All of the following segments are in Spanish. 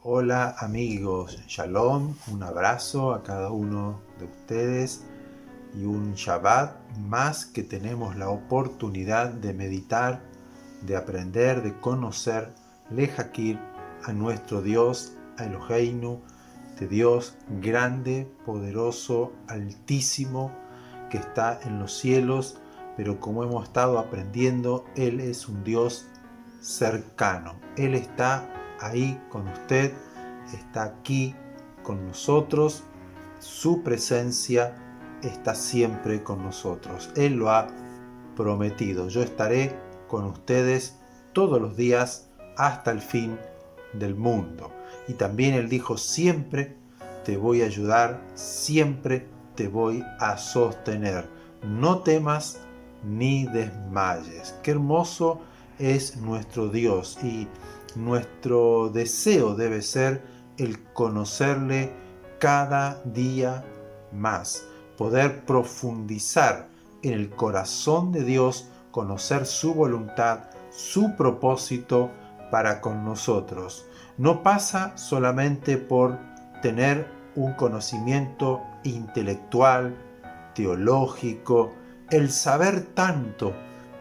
Hola amigos, Shalom, un abrazo a cada uno de ustedes y un Shabbat más que tenemos la oportunidad de meditar, de aprender, de conocer Lejakir, a nuestro Dios, a Eloheinu, de Dios grande, poderoso, altísimo, que está en los cielos, pero como hemos estado aprendiendo, Él es un Dios cercano. Él está ahí con usted, está aquí con nosotros, su presencia está siempre con nosotros. Él lo ha prometido. Yo estaré con ustedes todos los días hasta el fin del mundo. Y también Él dijo, siempre te voy a ayudar, siempre te voy a sostener. No temas ni desmayes. Qué hermoso es nuestro Dios, y nuestro deseo debe ser el conocerle cada día más, poder profundizar en el corazón de Dios, conocer su voluntad, su propósito para con nosotros. No pasa solamente por tener un conocimiento intelectual, teológico, el saber tanto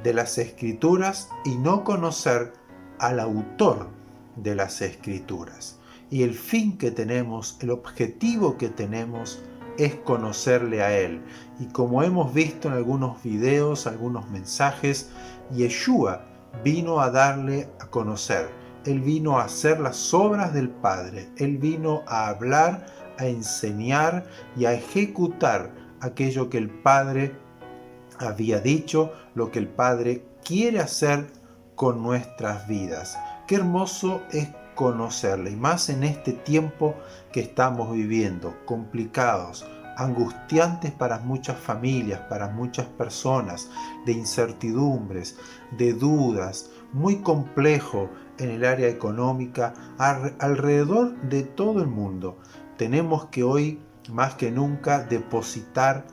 de las Escrituras y no conocer al autor de las Escrituras. Y el fin que tenemos, el objetivo que tenemos es conocerle a Él. Y como hemos visto en algunos videos, algunos mensajes, Yeshua vino a darle a conocer. Él vino a hacer las obras del Padre. Él vino a hablar, a enseñar y a ejecutar aquello que el Padre había dicho, lo que el Padre quiere hacer con nuestras vidas. Qué hermoso es conocerle, y más en este tiempo que estamos viviendo, complicados, angustiantes para muchas familias, para muchas personas, de incertidumbres, de dudas, muy complejo en el área económica, alrededor de todo el mundo. Tenemos que hoy, más que nunca, depositar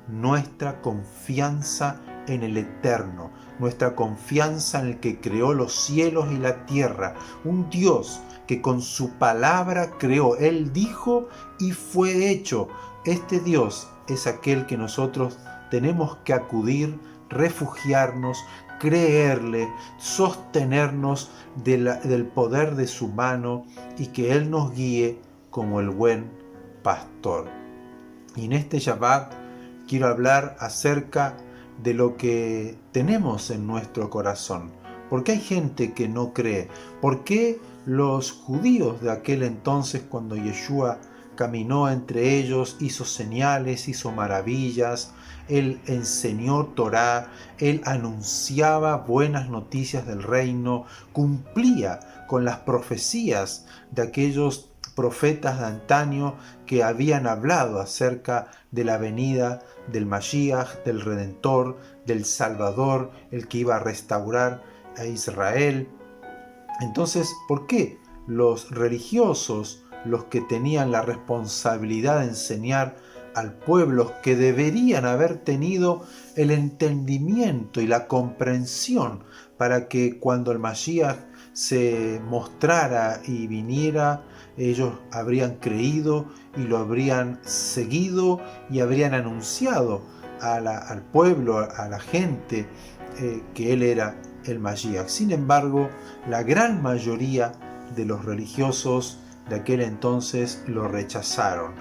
nuestra confianza en el Eterno, nuestra confianza en el que creó los cielos y la tierra, un Dios que con su palabra creó. Él dijo y fue hecho. Este Dios es aquel que nosotros tenemos que acudir, refugiarnos, creerle, sostenernos del poder de su mano, y que Él nos guíe como el buen pastor. Y en este Shabbat quiero hablar acerca de lo que tenemos en nuestro corazón. ¿Por qué hay gente que no cree? ¿Por qué los judíos de aquel entonces, cuando Yeshua caminó entre ellos, hizo señales, hizo maravillas, Él enseñó Torá, Él anunciaba buenas noticias del reino, cumplía con las profecías de aquellos profetas de antaño que habían hablado acerca de la venida del Mashiach, del Redentor, del Salvador, el que iba a restaurar a Israel? Entonces, ¿por qué los religiosos, los que tenían la responsabilidad de enseñar al pueblo, que deberían haber tenido el entendimiento y la comprensión para que cuando el Mashiach se mostrara y viniera, ellos habrían creído y lo habrían seguido y habrían anunciado al pueblo, a la gente, que Él era el Mashiach? Sin embargo, la gran mayoría de los religiosos de aquel entonces lo rechazaron.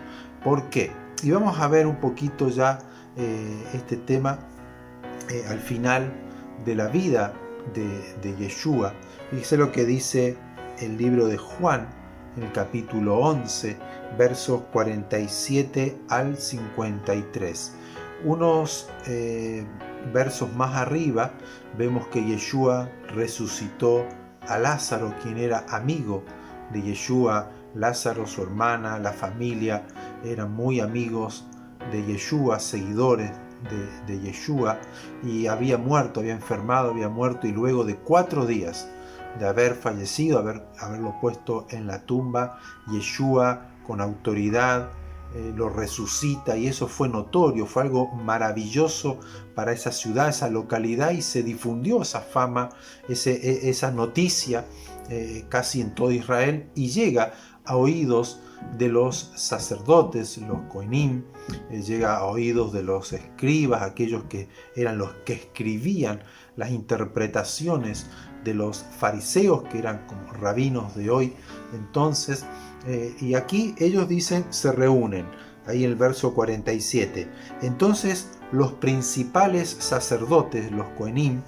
¿Por qué? Y vamos a ver un poquito ya este tema al final de la vida de Yeshua. Fíjese lo que dice el libro de Juan, en el capítulo 11, versos 47 al 53. Unos versos más arriba vemos que Yeshua resucitó a Lázaro, quien era amigo de Yeshua. Lázaro, su hermana, la familia eran muy amigos de Yeshua, seguidores de Yeshua, y había muerto, había enfermado, había muerto, y luego de 4 días de haber fallecido, haberlo puesto en la tumba, Yeshua con autoridad lo resucita, y eso fue notorio, fue algo maravilloso para esa ciudad, esa localidad, y se difundió esa fama, esa noticia casi en todo Israel, y llega a oídos de los sacerdotes, los Kohanim, llega a oídos de los escribas, aquellos que eran los que escribían las interpretaciones de los fariseos, que eran como rabinos de hoy. Entonces, y aquí ellos dicen, se reúnen, ahí en el verso 47. Entonces los principales sacerdotes, los Kohanim,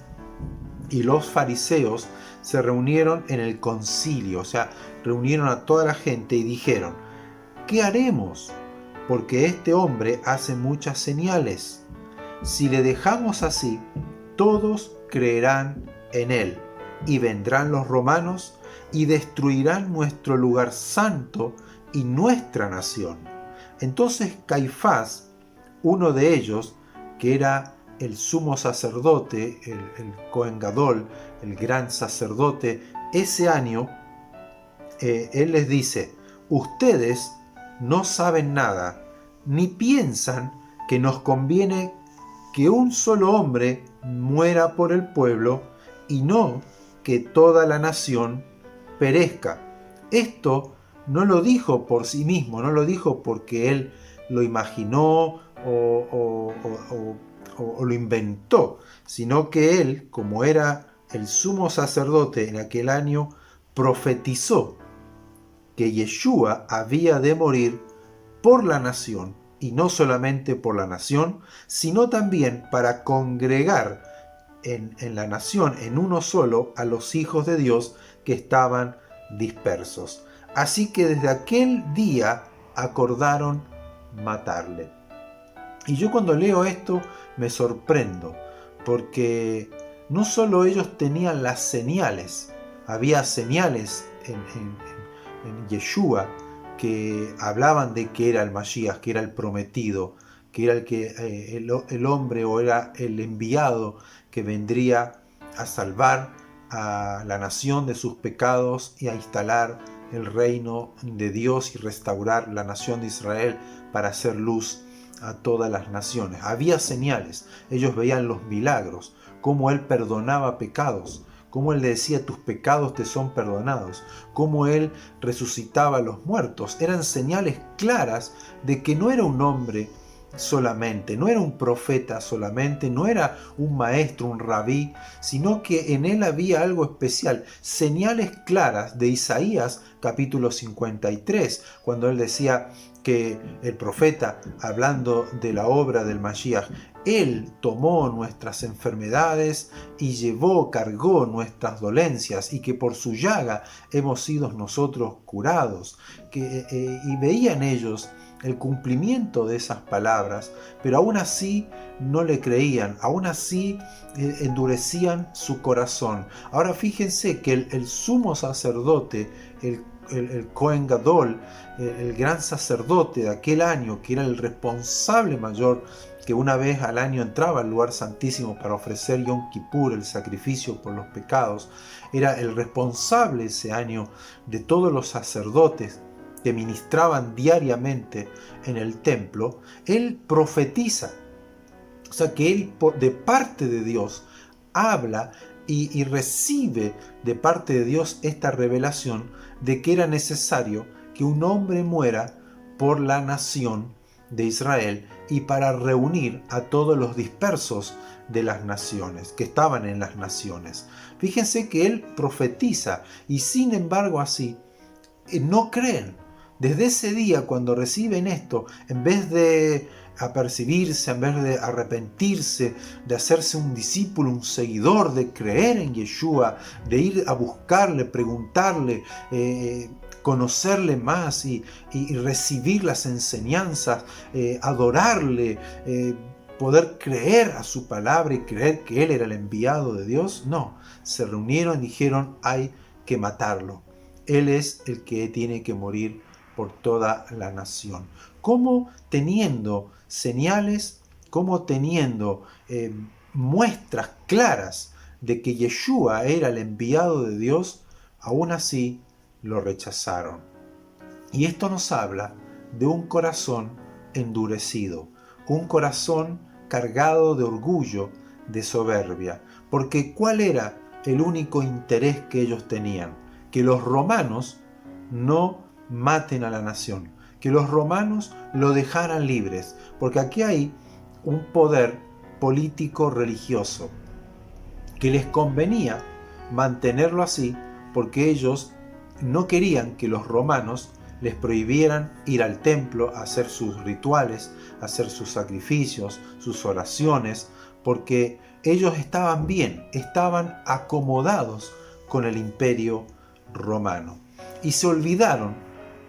y los fariseos se reunieron en el concilio, o sea, reunieron a toda la gente y dijeron: ¿qué haremos? Porque este hombre hace muchas señales. Si le dejamos así, todos creerán en él, y vendrán los romanos y destruirán nuestro lugar santo y nuestra nación. Entonces Caifás, uno de ellos, que era el sumo sacerdote, el Cohen Gadol, el gran sacerdote, ese año, él les dice: ustedes no saben nada, ni piensan que nos conviene que un solo hombre muera por el pueblo y no que toda la nación perezca. Esto no lo dijo por sí mismo, no lo dijo porque él lo imaginó o lo inventó, sino que él, como era el sumo sacerdote en aquel año, profetizó que Yeshua había de morir por la nación, y no solamente por la nación, sino también para congregar en la nación, en uno solo, a los hijos de Dios que estaban dispersos. Así que desde aquel día acordaron matarle. Y yo cuando leo esto me sorprendo, porque no solo ellos tenían las señales, había señales en Yeshua que hablaban de que era el Mashiach, que era el prometido, que era el hombre o era el enviado que vendría a salvar a la nación de sus pecados y a instalar el reino de Dios y restaurar la nación de Israel para hacer luz a todas las naciones. Había señales, ellos veían los milagros, cómo él perdonaba pecados, cómo él le decía: tus pecados te son perdonados, cómo él resucitaba a los muertos. Eran señales claras de que no era un hombre solamente, no era un profeta solamente, no era un maestro, un rabí, sino que en él había algo especial, señales claras de Isaías capítulo 53, cuando él decía que el profeta, hablando de la obra del Mashiach, él tomó nuestras enfermedades y cargó nuestras dolencias, y que por su llaga hemos sido nosotros curados. Y veían ellos el cumplimiento de esas palabras, pero aún así no le creían, aún así endurecían su corazón. Ahora fíjense que el sumo sacerdote, el Cohen Gadol, el gran sacerdote de aquel año, que era el responsable mayor, que una vez al año entraba al lugar santísimo para ofrecer Yom Kippur, el sacrificio por los pecados, era el responsable ese año de todos los sacerdotes que ministraban diariamente en el templo. Él profetiza, o sea que él de parte de Dios habla y recibe de parte de Dios esta revelación de que era necesario que un hombre muera por la nación de Israel y para reunir a todos los dispersos de las naciones, que estaban en las naciones. Fíjense que él profetiza, y sin embargo así no creen. Desde ese día, cuando reciben esto, en vez de apercibirse, en vez de arrepentirse, de hacerse un discípulo, un seguidor, de creer en Yeshua, de ir a buscarle, preguntarle, conocerle más y recibir las enseñanzas, adorarle, poder creer a su palabra y creer que él era el enviado de Dios, no, se reunieron y dijeron: hay que matarlo, él es el que tiene que morir por toda la nación. Como teniendo señales, como teniendo muestras claras de que Yeshua era el enviado de Dios, aún así lo rechazaron. Y esto nos habla de un corazón endurecido, un corazón cargado de orgullo, de soberbia. Porque ¿cuál era el único interés que ellos tenían? que los romanos no maten a la nación, que los romanos lo dejaran libres, porque aquí hay un poder político religioso que les convenía mantenerlo así porque ellos no querían que los romanos les prohibieran ir al templo, hacer sus rituales, hacer sus sacrificios, sus oraciones, porque ellos estaban bien, estaban acomodados con el imperio romano. Y se olvidaron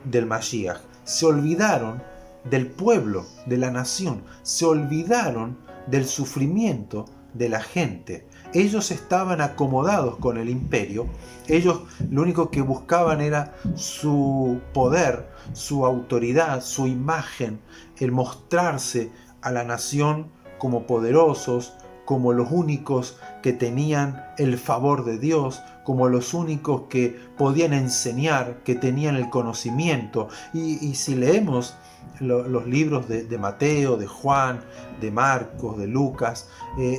del Mashiach, se olvidaron del pueblo, de la nación, se olvidaron del sufrimiento de la gente. Ellos estaban acomodados con el imperio, ellos lo único que buscaban era su poder, su autoridad, su imagen, el mostrarse a la nación como poderosos, como los únicos que tenían el favor de Dios, como los únicos que podían enseñar, que tenían el conocimiento. Y si leemos los libros de Mateo, de Juan, de Marcos, de Lucas,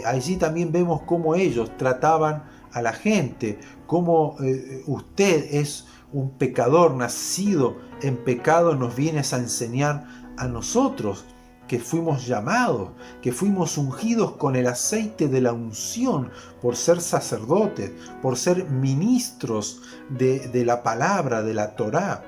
allí también vemos cómo ellos trataban a la gente, cómo usted es un pecador nacido en pecado, nos vienes a enseñar a nosotros, que fuimos llamados, que fuimos ungidos con el aceite de la unción por ser sacerdotes, por ser ministros de la palabra, de la Torá,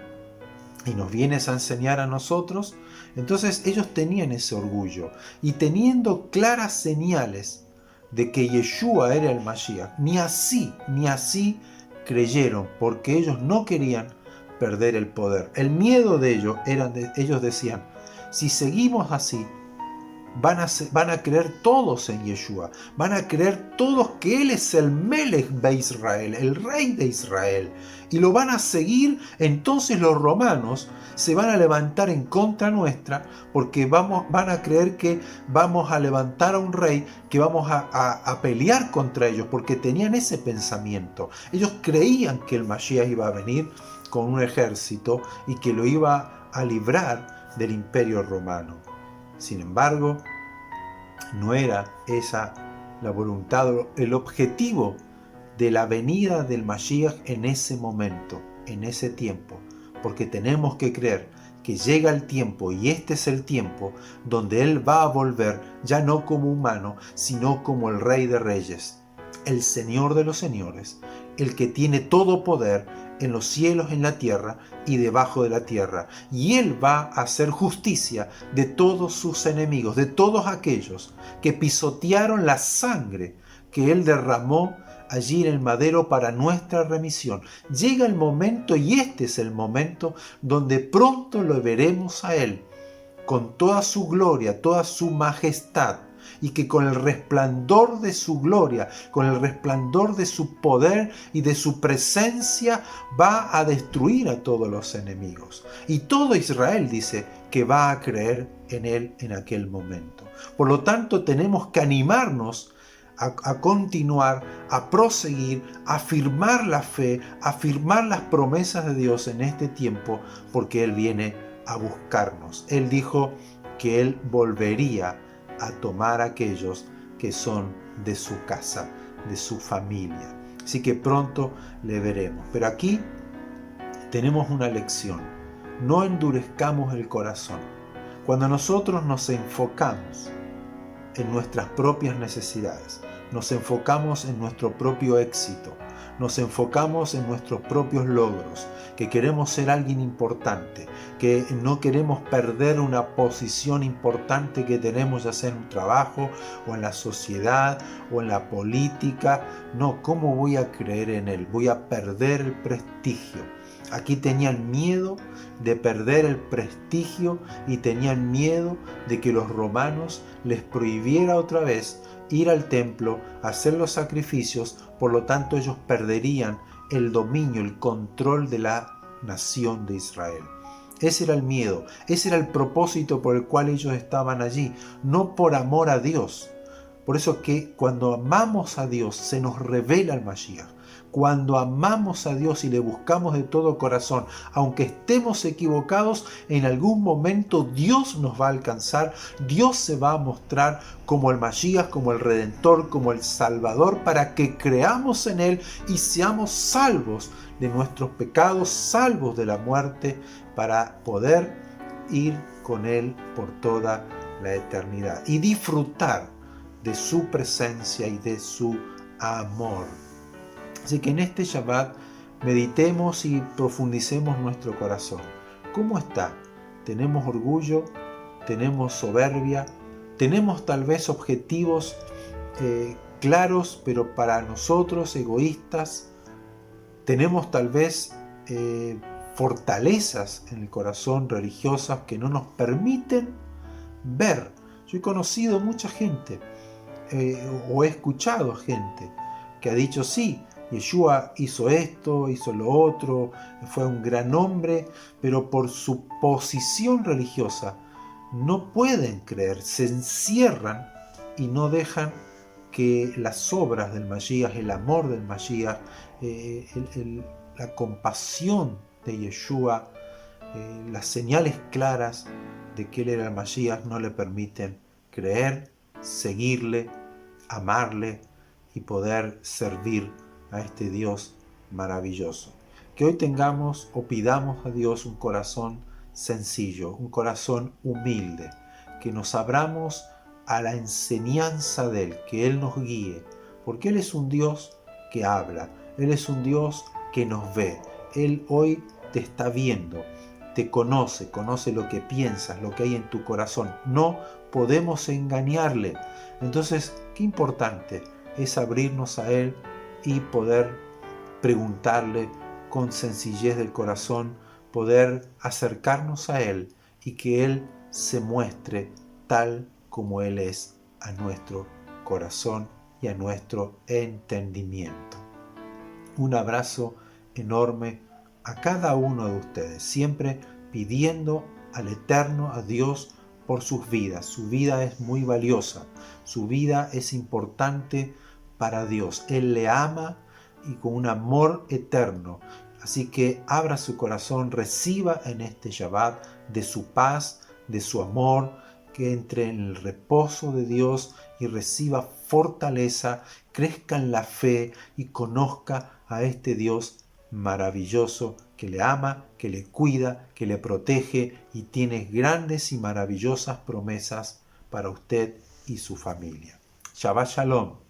y nos vienes a enseñar a nosotros. Entonces ellos tenían ese orgullo, y teniendo claras señales de que Yeshua era el Mashiach, ni así creyeron, porque ellos no querían perder el poder. El miedo de ellos ellos decían: si seguimos así, van a creer todos en Yeshua, van a creer todos que Él es el Melech de Israel, el rey de Israel, y lo van a seguir. Entonces los romanos se van a levantar en contra nuestra, porque van a creer que vamos a levantar a un rey, que vamos a pelear contra ellos, porque tenían ese pensamiento. Ellos creían que el Mashiach iba a venir con un ejército y que lo iba a librar del imperio romano. Sin embargo, no era esa la voluntad, el objetivo de la venida del Mashiach en ese momento, en ese tiempo, porque tenemos que creer que llega el tiempo, y este es el tiempo donde Él va a volver ya no como humano, sino como el Rey de Reyes, el Señor de los señores, el que tiene todo poder en los cielos, en la tierra y debajo de la tierra. Y Él va a hacer justicia de todos sus enemigos, de todos aquellos que pisotearon la sangre que Él derramó allí en el madero para nuestra remisión. Llega el momento, y este es el momento donde pronto lo veremos a Él con toda su gloria, toda su majestad, y que con el resplandor de su gloria, con el resplandor de su poder y de su presencia, va a destruir a todos los enemigos. Y todo Israel dice que va a creer en Él en aquel momento. Por lo tanto, tenemos que animarnos a continuar, a proseguir, a afirmar la fe, a afirmar las promesas de Dios en este tiempo, porque Él viene a buscarnos. Él dijo que Él volvería a tomar a aquellos que son de su casa, de su familia. Así que pronto le veremos. Pero aquí tenemos una lección: no endurezcamos el corazón. Cuando nosotros nos enfocamos en nuestras propias necesidades, nos enfocamos en nuestro propio éxito, nos enfocamos en nuestros propios logros, que queremos ser alguien importante, que no queremos perder una posición importante que tenemos, ya sea en un trabajo o en la sociedad o en la política. No, ¿cómo voy a creer en Él? Voy a perder el prestigio. Aquí tenían miedo de perder el prestigio y tenían miedo de que los romanos les prohibiera otra vez ir al templo, hacer los sacrificios. Por lo tanto, ellos perderían el dominio, el control de la nación de Israel. Ese era el miedo, ese era el propósito por el cual ellos estaban allí, no por amor a Dios. Por eso que cuando amamos a Dios se nos revela el Mashiach. Cuando amamos a Dios y le buscamos de todo corazón, aunque estemos equivocados, en algún momento Dios nos va a alcanzar, Dios se va a mostrar como el Mashiach, como el Redentor, como el Salvador, para que creamos en Él y seamos salvos de nuestros pecados, salvos de la muerte, para poder ir con Él por toda la eternidad y disfrutar de su presencia y de su amor. Así que en este Shabbat meditemos y profundicemos nuestro corazón. ¿Cómo está? ¿Tenemos orgullo? ¿Tenemos soberbia? ¿Tenemos tal vez objetivos claros, pero para nosotros egoístas? ¿Tenemos tal vez fortalezas en el corazón religiosas que no nos permiten ver? Yo he conocido mucha gente, o he escuchado gente que ha dicho sí, Yeshua hizo esto, hizo lo otro, fue un gran hombre, pero por su posición religiosa no pueden creer, se encierran y no dejan que las obras del Mashiach, el amor del Mashiach, la compasión de Yeshua, las señales claras de que Él era el Mashiach no le permiten creer, seguirle, amarle y poder servir a este Dios maravilloso. Que hoy tengamos o pidamos a Dios un corazón sencillo, un corazón humilde, que nos abramos a la enseñanza de Él, que Él nos guíe, porque Él es un Dios que habla, Él es un Dios que nos ve. Él hoy te está viendo, te conoce lo que piensas, lo que hay en tu corazón. No podemos engañarle. Entonces, qué importante es abrirnos a Él y poder preguntarle con sencillez del corazón, poder acercarnos a Él y que Él se muestre tal como Él es a nuestro corazón y a nuestro entendimiento. Un abrazo enorme a cada uno de ustedes, siempre pidiendo al Eterno, a Dios, por sus vidas. Su vida es muy valiosa, su vida es importante para Dios. Él le ama y con un amor eterno. Así que abra su corazón, reciba en este Shabbat de su paz, de su amor, que entre en el reposo de Dios y reciba fortaleza, crezca en la fe y conozca a este Dios maravilloso que le ama, que le cuida, que le protege y tiene grandes y maravillosas promesas para usted y su familia. Shabbat Shalom.